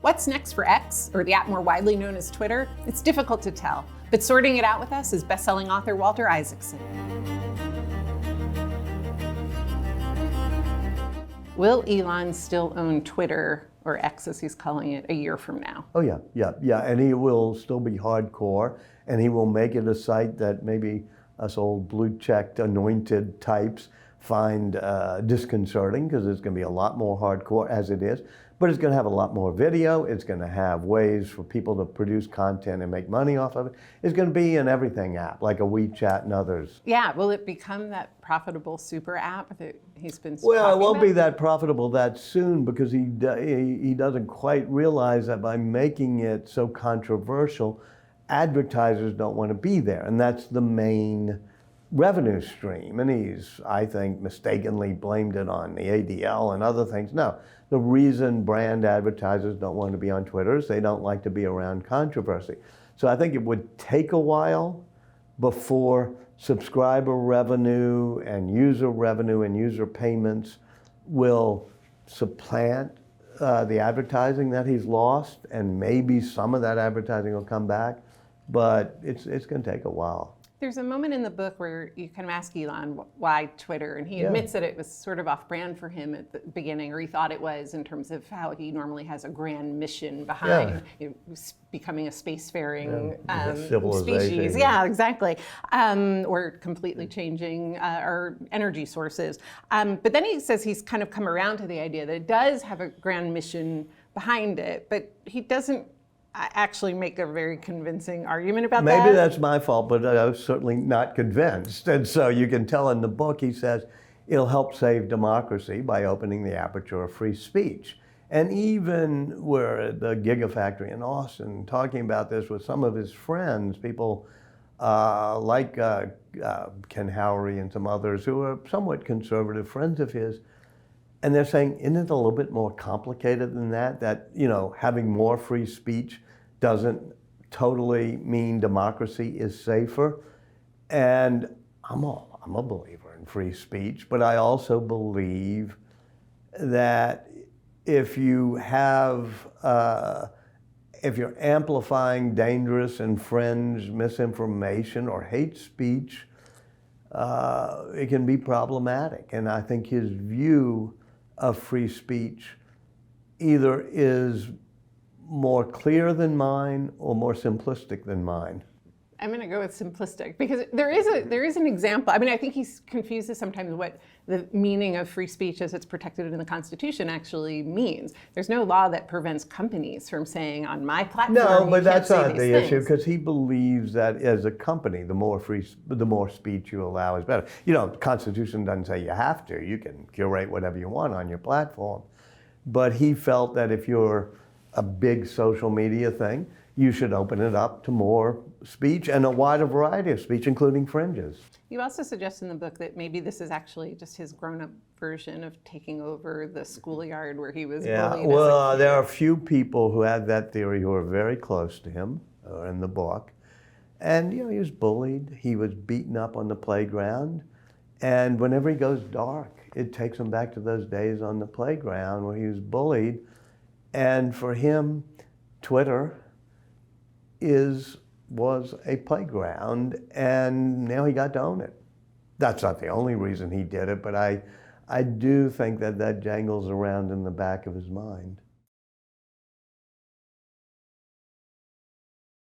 What's next for X, or the app more widely known as Twitter? It's difficult to tell, but sorting it out with us is best-selling author Walter Isaacson. Will Elon still own Twitter, or X as he's calling it, a year from now? Oh yeah, and he will still be hardcore, and he will make it a site that maybe us old blue-checked anointed types find disconcerting, because it's going to be a lot more hardcore as it is, but it's going to have a lot more video. It's going to have ways for people to produce content and make money off of it. It's going to be an everything app, like a WeChat and others. Yeah, will it become that profitable super app that he's been talking Well, it won't about? be that profitable that soon, because he doesn't quite realize that by making it so controversial, advertisers don't want to be there, and that's the main revenue stream. And he's, I think, mistakenly blamed it on the ADL and other things. No, the reason brand advertisers don't want to be on Twitter is they don't like to be around controversy. So I think it would take a while before subscriber revenue and user payments will supplant the advertising that he's lost, and maybe some of that advertising will come back, but it's going to take a while. There's a moment in the book where you kind of ask Elon why Twitter, and he admits that it was sort of off-brand for him at the beginning, or he thought it was, in terms of how he normally has a grand mission behind becoming a spacefaring species. Yeah, exactly. Or completely changing our energy sources. But then he says he's kind of come around to the idea that it does have a grand mission behind it, but he doesn't actually make a very convincing argument about that. Maybe that's my fault, but I was certainly not convinced. And so you can tell in the book, he says it'll help save democracy by opening the aperture of free speech. And even we're at the Gigafactory in Austin talking about this with some of his friends, people like Ken Howery and some others who are somewhat conservative friends of his. And they're saying, isn't it a little bit more complicated than that? That, having more free speech doesn't totally mean democracy is safer. And I'm a believer in free speech, but I also believe that if you're amplifying dangerous and fringe misinformation or hate speech, it can be problematic. And I think his view of free speech either is more clear than mine or more simplistic than mine. I'm going to go with simplistic, because there is an example. I mean, I think he confuses sometimes what the meaning of free speech as it's protected in the Constitution actually means. There's no law that prevents companies from saying on my platform. No, but that's not the issue, because he believes that as a company, the more speech you allow is better. The Constitution doesn't say you have to. You can curate whatever you want on your platform. But he felt that if you're a big social media thing, you should open it up to more speech and a wider variety of speech, including fringes. You also suggest in the book that maybe this is actually just his grown-up version of taking over the schoolyard where he was bullied. Well, there are a few people who have that theory who are very close to him in the book. And, he was bullied. He was beaten up on the playground. And whenever he goes dark, it takes him back to those days on the playground where he was bullied. And for him, Twitter was a playground, and now he got to own it. That's not the only reason he did it, but I do think that jangles around in the back of his mind.